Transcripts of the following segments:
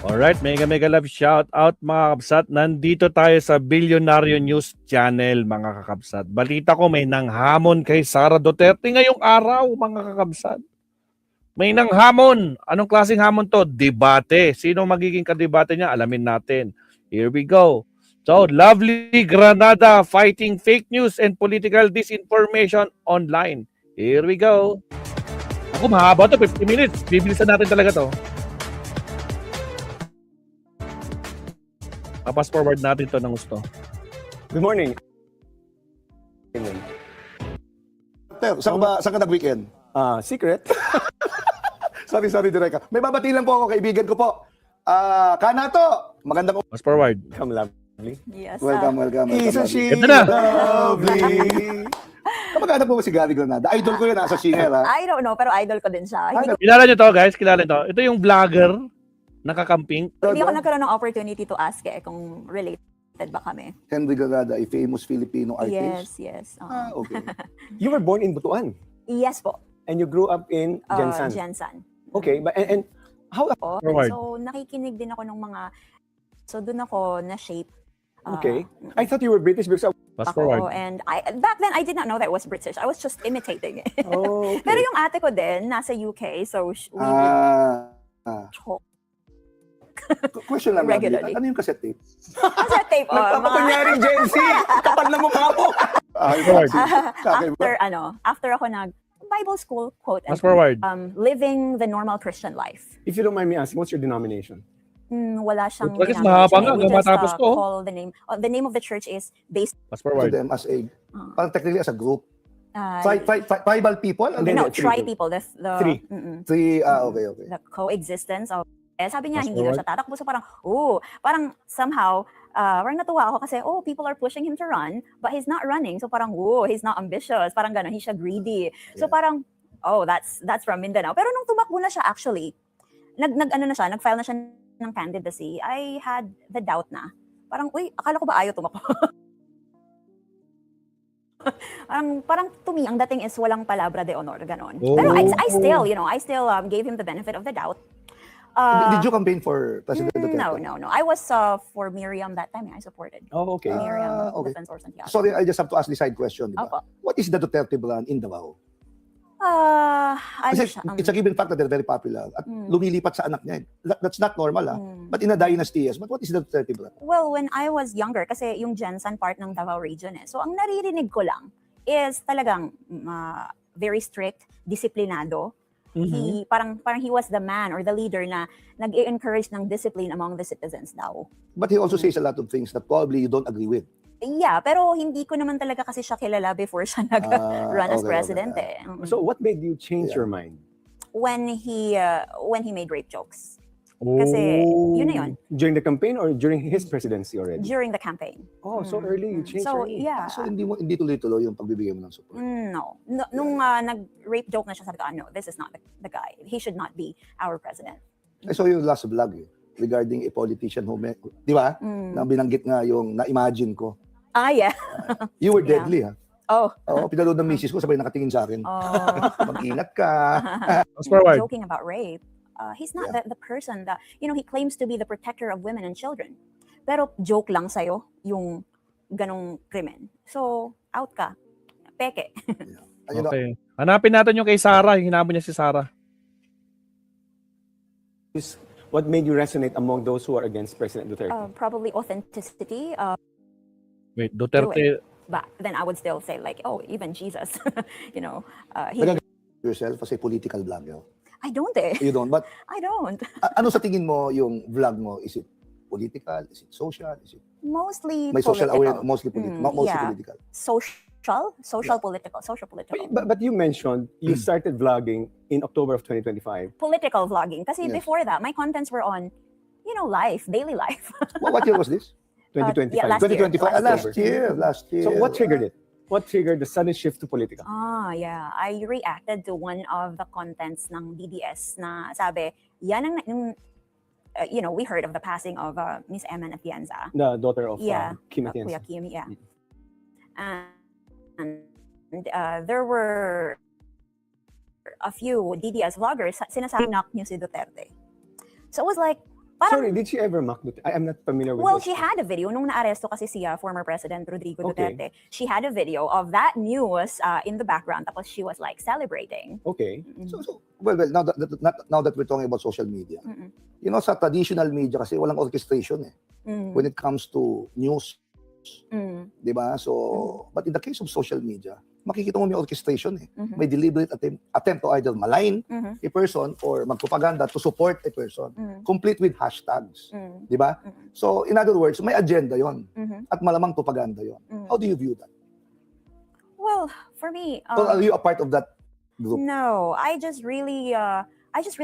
Alright, mega love shout out mga kabsat. Nandito tayo sa Bilyonaryo News Channel mga kakabsat. Balita ko may nanghamon kay Sara Duterte ngayong araw mga kakabsat. May nanghamon. Anong klaseng hamon to? Debate. Sino magiging kadebate niya? Alamin natin. Here we go. So, Lovely Granada fighting fake news and political disinformation online. Here we go. Ako mahaba to, 50 minutes. Bibilisan natin talaga to. Papas forward natin to ng gusto. Good morning. Ter, saan ka nag-weekend? Secret. Sorry, Direka. May babati lang po ako, kaibigan ko po. Kanato, magandang Pass forward. Come lovely. Yes. welcome. Isn't she Ito na. lovely? Kamag-anak mo ba si Gary Granada? Idol ko yun, sa singer, ha? I don't know, pero idol ko din siya. Hindi, Kilala nyo to guys, kilala nyo to. Ito yung vlogger, nakakamping. hindi ako nagkaroon ng opportunity to ask kung related ba kami. Henry Granada, a famous Filipino artist. Yes. Okay. You were born in Butuan Yes po. and you grew up in Jensan. Jensan. Okay, but and how? Po. Forward. So, nakikinig din ako ng mga... So, doon ako na-shape. Okay, I thought you were British because Pass Ako, forward. and back then, I did not know that it was British. I was just imitating it. oh, Pero okay. yung ate ko din, nasa UK, so we would talk. Question lang, Regularly. ano yung cassette tape? Cassette tape, mga... Nagpapakunyaring Gen Z. Kapal na mukha mo. Forward. after ako nag Bible school, quote, Pass forward. living the normal Christian life. If you don't mind me asking, what's your denomination? Wala siyang Bakit ginagawa mahaba siya. nga, We just matapos ko. call the name. The name of the church is based Pass To forward. them as a, parang technically as a group. uh, Tribal people? Hindi, no, three. tri people. The Three. Three, okay. the coexistence of sabi niya Fast hindi daw forward. siya tatakbo, so parang somehow parang natuwa ako kasi people are pushing him to run but he's not running, so parang he's not ambitious, parang gano'n, he's siya greedy, so Yeah. parang that's from Mindanao. Pero nung tumakbo na siya, actually nag-file na siya ng candidacy, I had the doubt na parang akala ko ba ayaw tumakbo. parang to me ang dating is walang palabra de honor, ganon. Pero I still gave him the benefit of the doubt. Did you campaign for President Duterte? No. I was for Miriam that time. I supported Oh, okay. Miriam okay. Defense or Santiago. Sorry, I just have to ask the side question. Diba? Opo. What is the Duterte brand in Davao? Ano Kasi siya? it's a given fact that they're very popular. At lumilipat sa anak niya. That's not normal, But in a dynasty, yes. But what is the Duterte brand? Well, when I was younger, kasi yung Jensan part ng Davao region So ang naririnig ko lang is talagang very strict, disiplinado. He parang he was the man or the leader na nag-encourage ng discipline among the citizens daw. But he also says a lot of things that probably you don't agree with. Yeah, pero hindi ko naman talaga kasi siya kilala before siya nag-run as okay. president. So what made you change Yeah. your mind? When he made rape jokes. Kasi yun na yun. During the campaign or during his presidency already? During the campaign. Oh, so early you changed So, already. yeah. So hindi tuloy-tuloy yung pagbibigay mo ng support. No. Nung nag-rape joke na siya, sabi ko, no, this is not the guy. He should not be our president. I saw yung last vlog regarding a politician who, di ba? Na binanggit nga yung na-imagine ko. Yeah. You were Yeah. deadly, ha? Oh. Oo, pinalood ng misis ko, sabay nakatingin sa akin. Mag-ingat ka. Pass forward. Joking about rape, he's not the person that, he claims to be the protector of women and children. Pero joke lang sa'yo yung ganong krimen. So, out ka. Peke. Ayun, Okay. Hanapin natin yung kay Sara. Yung hinabon niya si Sara. What made you resonate among those who are against President Duterte? Probably authenticity. Wait, Duterte. But then I would still say even Jesus, he, yourself as a political vlogger. I don't You don't, but I don't. ano sa tingin mo yung vlog mo? Is it political? Is it social? Is it Mostly may social political. awareness? Mostly yeah. political. Social, political. But you mentioned you started vlogging in October of 2025. Political vlogging. Kasi Yes. before that, my contents were on, life, daily life. What year was this? 2025. yeah, last year. 2025. Last year. So what triggered it? What triggered the sudden shift to politica? Yeah. I reacted to one of the contents ng DDS na sabi, yan ang, we heard of the passing of Miss Emma Atienza. The daughter of Yeah. Kim Kuya Atienza. Kim, yeah. And there were a few DDS vloggers sinasabi knock niyo si Duterte. So it was like, Parang, Sorry, did she ever mock Duterte? I'm not familiar with well, this. she had a video nung naaresto kasi siya, former President Rodrigo Okay. Duterte. She had a video of that news in the background. Tapos she was like celebrating. Okay. Well, now that we're talking about social media, Mm-mm. you know, sa traditional media kasi walang orchestration Mm. when it comes to news, Mm. di ba? So, but in the case of social media, makikita mo may orchestration Mhm. May deliberate attempt to either malign Mhm. a person or magpropaganda to support a person, Mm. complete with hashtags, Mm. di ba? Mm. So, in other words, may agenda yon Mhm. at malamang propaganda yon. Mm. How do you view that? Well, for me, Or are you a part of that group? no, I just really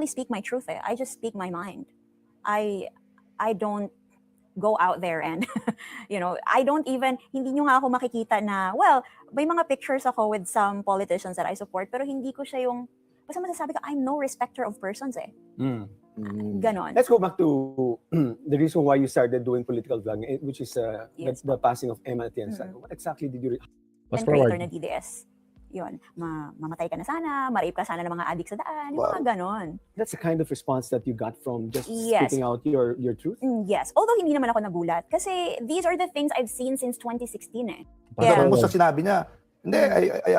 speak my truth. I just speak my mind. I don't go out there and, I don't even, hindi nyo nga ako makikita na, well, may mga pictures ako with some politicians that I support, pero hindi ko siya yung, basta masasabi ko, I'm no respecter of persons Mm. Ganon. Let's go back to the reason why you started doing political vlogging, which is Yes. the passing of Emma Atienza. What exactly did you... Fast Creator forward. na DDS. Yun, mamatay ka na sana, ma-rape ka sana ng mga adik sa daan, yung Wow. mga ganon. That's the kind of response that you got from just Yes. speaking out your truth? Yes, although hindi naman ako nagulat kasi these are the things I've seen since 2016 Pero Yeah. mo sa sinabi niya, hindi,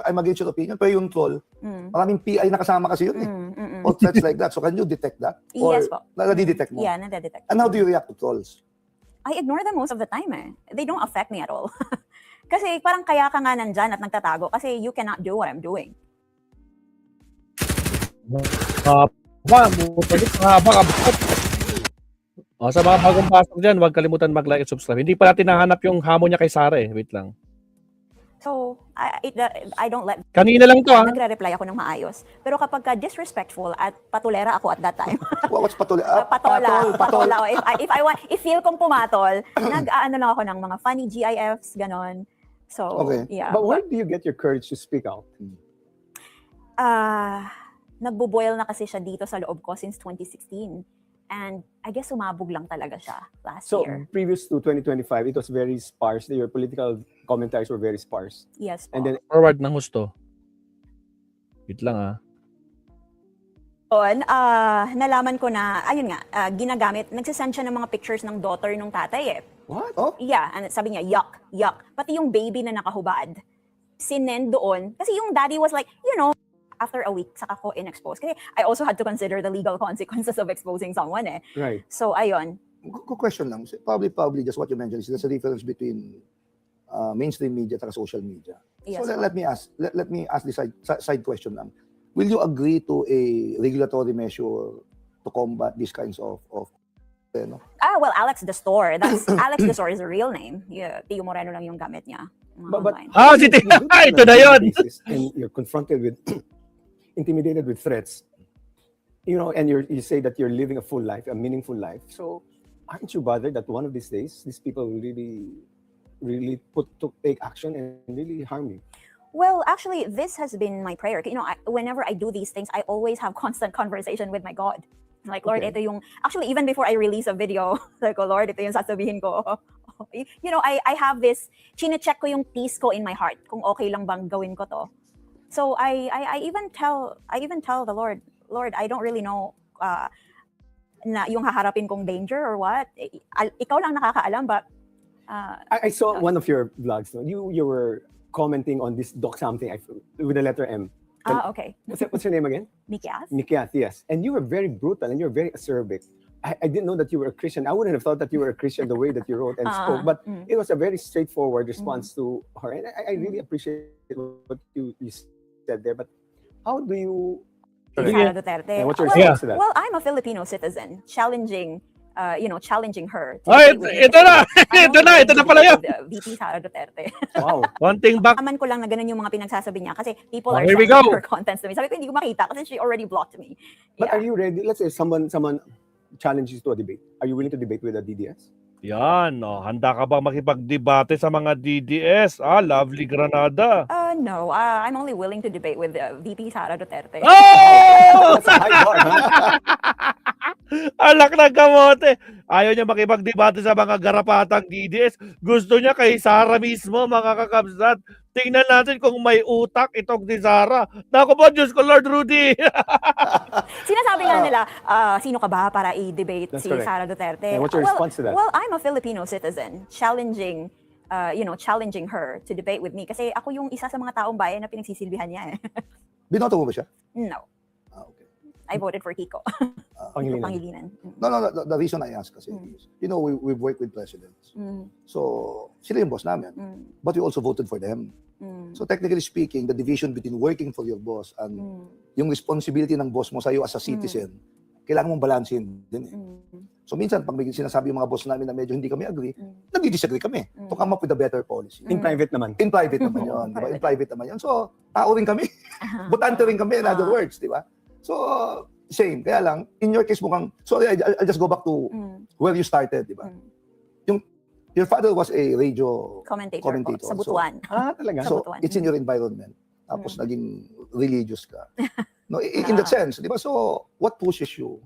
I'm against your opinion, pero yung troll, Mm. maraming PI na kasama kasi yun Mm, mm, mm. Or threats like that. So can you detect that? Or Yes po. nadidetect mo? Yeah, nadedetect. And how do you react to trolls? I ignore them most of the time They don't affect me at all. Kasi parang kaya ka nga nandyan at nagtatago kasi you cannot do what I'm doing. Mahaba kabsat. O, sa mga bagong pasok dyan, huwag kalimutan mag-like at subscribe. Hindi pa natin nahanap yung hamon niya kay Sara Wait lang. So, I don't let Kanina lang to nagre-reply ako ng maayos. Pero kapag ka disrespectful at patulera ako at that time, What's patuloy? patola. If feel kong pumatol, nag-aano lang ako ng mga funny GIFs, ganon. So, Okay. yeah. But where do you get your courage to speak out? Nagbo-boil na kasi siya dito sa loob ko since 2016. And I guess sumabog lang talaga siya last So year. previous to 2025, it was very sparse. Your political commentaries were very sparse. Yes po. And then Forward ng gusto. Wait lang Nalaman ko na, ayun nga, ginagamit, nagsasend siya ng mga pictures ng daughter nung tatay what? Oh? Yeah, and sabi niya, yuck. Pati yung baby na nakahubad, sinend doon. Kasi yung daddy was like, after a week, saka ko in-expose. Kasi I also had to consider the legal consequences of exposing someone Right. So, ayun. Good question lang. Probably just what you mentioned is there's a difference between mainstream media at social media. Yes, So let me ask this side question lang. Will you agree to a regulatory measure to combat these kinds of Well, Alex the Store. That's Alex the Store is a real name. Yeah, Tio Moreno lang yung gamit niya. But- online. You do that Ito on na a yun. daily basis, and you're confronted with, intimidated with threats. And you say that you're living a full life, a meaningful life. So aren't you bothered that one of these days, these people will really take action and really harm you? Well, actually, this has been my prayer. Whenever I do these things, I always have constant conversation with my God. Like, Lord, Okay. ito yung, actually, even before I release a video, like, oh, Lord, ito yung sasabihin ko. I have this, chine-check ko yung peace ko in my heart, kung okay lang bang gawin ko to. So, I even tell the Lord, I don't really know na yung haharapin kong danger or what. Ikaw lang nakakaalam, but I saw one of your vlogs. No? You were commenting on this doc something with the letter M. okay. What's your name again? Mikias? Mikiath, yes. And you were very brutal and you're very acerbic. I didn't know that you were a Christian. I wouldn't have thought that you were a Christian the way that you wrote and spoke. But it was a very straightforward response to her. And I really appreciate what you said there. But how do you... Sara Duterte. Yeah, what's your Well, response to that? Well, I'm a Filipino citizen, challenging her. to Ay, debate with ito na! I Ito na don't pala yun! debate with, VP Sara Duterte. Wow. One thing back. Aman ko lang na ganun yung mga pinagsasabi niya kasi people Oh, are here we sending go. her contents to me. Sabi ko, hindi ko makita kasi she already blocked me. But Yeah. are you ready? Let's say someone challenges you to a debate. Are you willing to debate with a DDS? Yan, handa ka ba makipagdebate sa mga DDS? Lovely Granada. No, I'm only willing to debate with VP Sara Duterte. Oh! That's a high bar, huh? Alak na kamote. Ayaw niya makipagdebate sa mga garapatang DDS. Gusto niya kay Sara mismo, mga kakabsat. Tingnan natin kung may utak itong ni Sara. Naku po, Diyos ko, Lord Rudy. Sinasabi nga nila, sino ka ba para i-debate That's si correct. Sara Duterte? And what's your response to that? Well, I'm a Filipino citizen, challenging her to debate with me. Kasi ako yung isa sa mga taong bayan na pinagsisilbihan niya eh. Binoto mo ba siya? No, Ah, okay. I voted for Kiko. Pangilinan. Pangilinan. No, the reason I ask kasi, is, we've worked with presidents. So, sila yung boss namin. But we also voted for them. So, technically speaking, the division between working for your boss and yung responsibility ng boss mo sa'yo as a citizen, kailangan mong balansin din eh. So, minsan, pag may sinasabi yung mga boss namin na medyo hindi kami agree, nagdi-disagree kami to come up with a better policy. In private naman. In private naman yun, di ba? In private naman yun. So, tao rin kami. Butante rin kami, in other words, di ba? So, same. Kaya lang, in your case mukhang, sorry, I'll just go back to where you started, di ba? Your father was a radio Commentator po, sa So, Butuan. Talaga? so Butuan. it's in your environment. Tapos naging religious ka. No, in that sense, di ba? So, what pushes you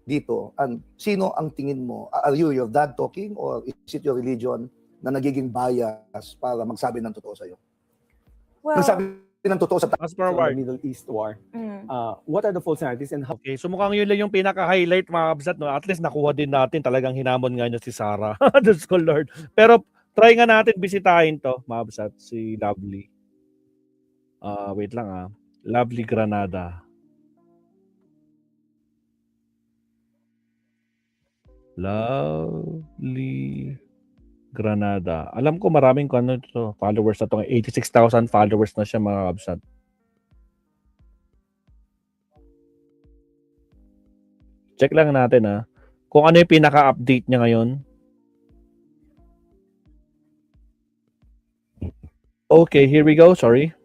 dito? And sino ang tingin mo? Are you your dad talking or is it your religion na nagiging bias para magsabi ng totoo sa'yo? Well, Magsabi ng totoo sa Fast So, the forward. Middle East war. What are the false narratives and how Okay, so mukhang yun lang yung pinaka-highlight mga kabsat, no? At least nakuha din natin, talagang hinamon nga niya si Sara. Diyos ko Lord. Pero try nga natin bisitahin to, mga kabsat, si Lovely. Wait lang Lovely Granada. Lovely Granada. Alam ko maraming followers na to. 86,000 followers na siya mga kabsat. Check lang natin kung ano yung pinaka-update niya ngayon. Okay, here we go. Sorry.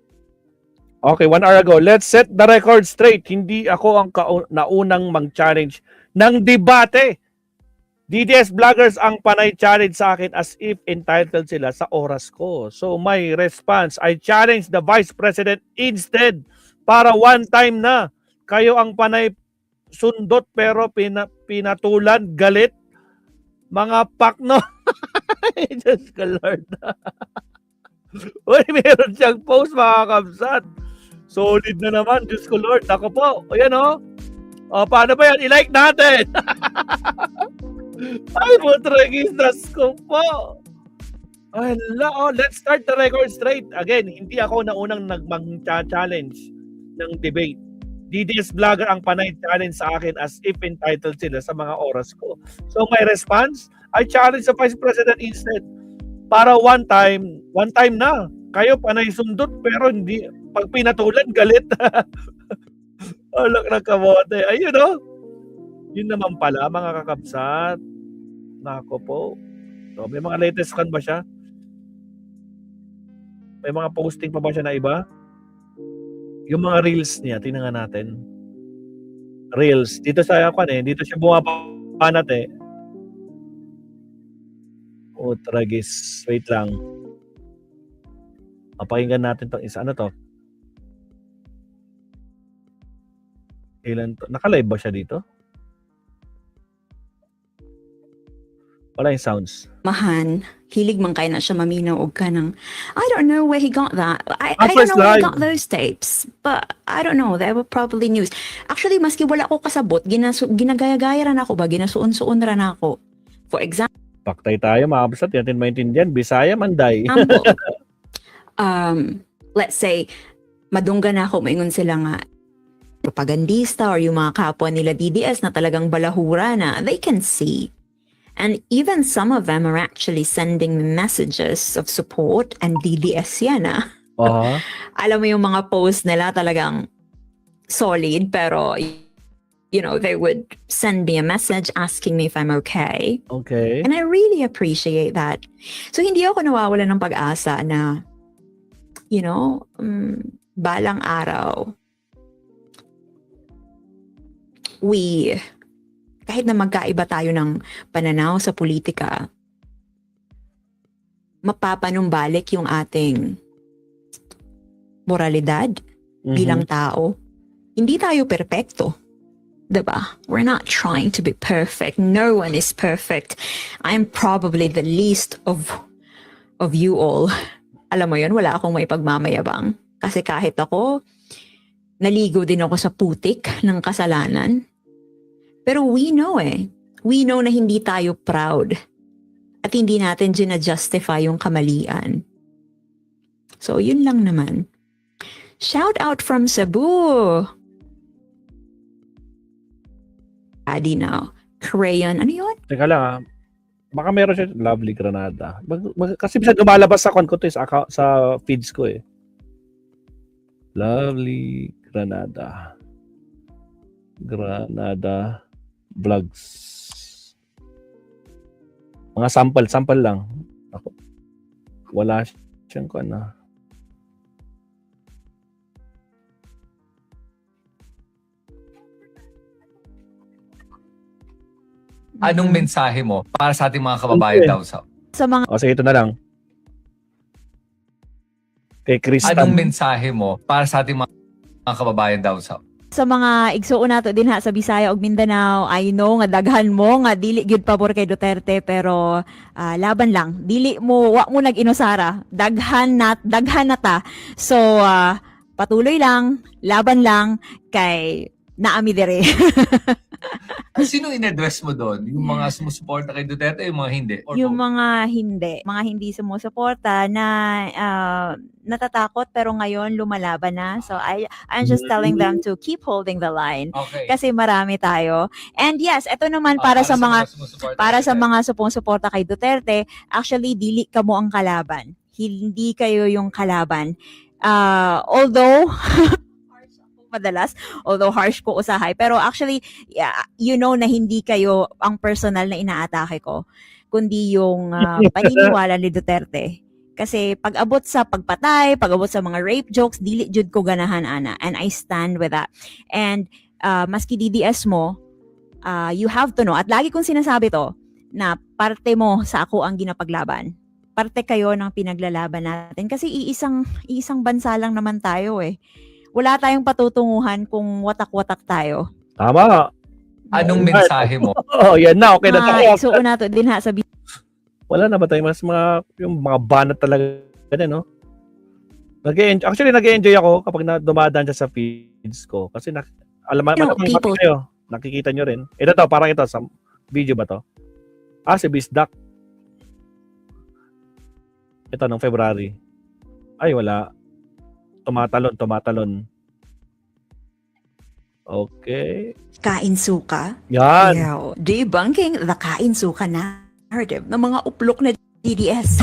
Okay, 1 hour ago. Let's set the record straight. Hindi ako ang naunang mag-challenge ng debate. DDS vloggers ang panay challenge sa akin as if entitled sila sa oras ko. So my response, I challenge the Vice President instead para one time na. Kayo ang panay sundot pero pinatulan, galit. Mga pakno. Diyos ko Lord. Uy, meron siyang post mga kabsat. Solid na naman, Diyos ko Lord. Ako po, ayan paano ba yan? I-like natin. Ay, putregistas ko po. Let's start the record straight. Again, hindi ako naunang nagmang-challenge ng debate. DDS vlogger ang panay challenge sa akin as if entitled sila sa mga oras ko. So my response, I challenge the Vice President instead. Para one time na. Kayo panay sundot pero hindi, pag pinatulan, galit. Alak na kamote. Ayun Yun naman pala mga kakabsat. Nako po. So, may mga latest kan ba siya? May mga posting pa ba siya na iba? Yung mga reels niya, tingnan nga natin. Reels. Dito sa dito siya bumabanat tragis. Wait lang. Pakinggan natin tong isa. Ano to? Ilan to? Naka-live ba siya dito? Wala yung sounds. Mahan, hilig man kay na siya maminaw og kanang I don't know where he got that. I don't First know where he live. got those tapes. But I don't know, they were probably news. Actually, maski wala ko kasabot, ginagaya-gaya ran ako ba, ginasuon-suon ran ako. For example, Paktay tayo mga kabsat. Yan natin maintindihan. Bisaya, Manday. let's say, madungga na ako, maingon sila nga, propagandista or yung mga kapwa nila DDS na talagang balahura na, they can see. And even some of them are actually sending me messages of support and DDS yan Alam mo yung mga posts nila talagang solid pero they would send me a message asking me if I'm okay. Okay. And I really appreciate that. So hindi ako nawawala ng pag-asa na balang araw kahit na magkaiba tayo ng pananaw sa politika, mapapanumbalik yung ating moralidad bilang tao. Hindi tayo perpekto. Diba? We're not trying to be perfect. No one is perfect. I'm probably the least of you all. Alam mo yun, wala akong maipagmamayabang. Kasi kahit ako, naligo din ako sa putik ng kasalanan. Pero we know na hindi tayo proud at hindi natin gina-justify yung kamalian. So, yun lang naman. Shout out from Cebu. Adi now. Crayon. Ano yun? Teka lang ha. Baka meron siya, Lovely Granada. Kasi bisa lumalabas sa ko to sa feeds ko eh. Lovely Granada. Granada vlogs. Mga sample lang. Ako. Wala siyang ano. Anong mensahe mo para sa ating mga kababayan Okay. daw sa Sa mga O sige, ito na lang. Kay Kristen. Anong mensahe mo para sa ating mga kababayan daw sa mga igsuon nato din ha sa Bisaya ug Mindanao, I know nga daghan mo nga dili gyud pabor kay Duterte pero laban lang. Dili mo wa mo nag-inusara. Daghan na ta. So patuloy lang, laban lang kay naami dire. Sino in-address mo doon? Yung mga sumusuporta kay Duterte, yung mga hindi? Or Yung both? mga hindi sumusuporta na natatakot pero ngayon lumalaban na. So I'm just telling them to keep holding the line Okay. kasi marami tayo. And yes, ito naman para sa mga sumusuporta kay Duterte, actually dili kamo ang kalaban. Hindi kayo yung kalaban. Although harsh ko usahay, pero actually you know na hindi kayo ang personal na inaatake ko, kundi yung paniniwala ni Duterte. Kasi pag-abot sa pagpatay, pag-abot sa mga rape jokes, dili jud ko ganahan ana, and I stand with that. And maski DDS mo, you have to know, at lagi kong sinasabi to, na parte mo sa ako ang ginapaglaban. Parte kayo ng pinaglalaban natin kasi iisang bansa lang naman tayo eh. Wala tayong patutunguhan kung watak-watak tayo. Tama. Anong mensahe mo? Oh, yan na. Okay na tayo. Isuon nato din ha sa Wala na ba tayo mas yung mga banat talaga no? Actually nag-enjoy ako kapag dumadaan siya sa feeds ko kasi people. kayo. Nakikita nyo rin. Ito parang ito sa video ba to? Si Bisdak. Ito nung February. Ay wala. Tumatalon. Okay. Kain suka. Yan. Debunking the kain suka narrative ng mga uplok na DDS.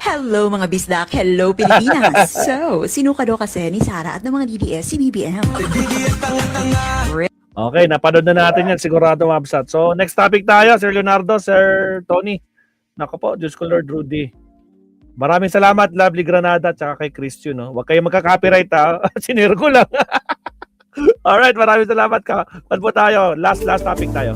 Hello mga bisdak. Hello Pilipinas. So, sinuka daw kasi ni Sara at ng mga DDS si BBM. Okay, napanood na natin yan. Sigurado mabsat. So, next topic tayo. Sir Leonardo, Sir Tony. Naku po, Diyos ko Lord Rudy. Maraming salamat, Lovely Granada, at saka kay Christian. No? Huwag kayong magka-copyright ha. Sinir ko lang. Alright, maraming salamat ka. Pan po tayo. Last topic tayo.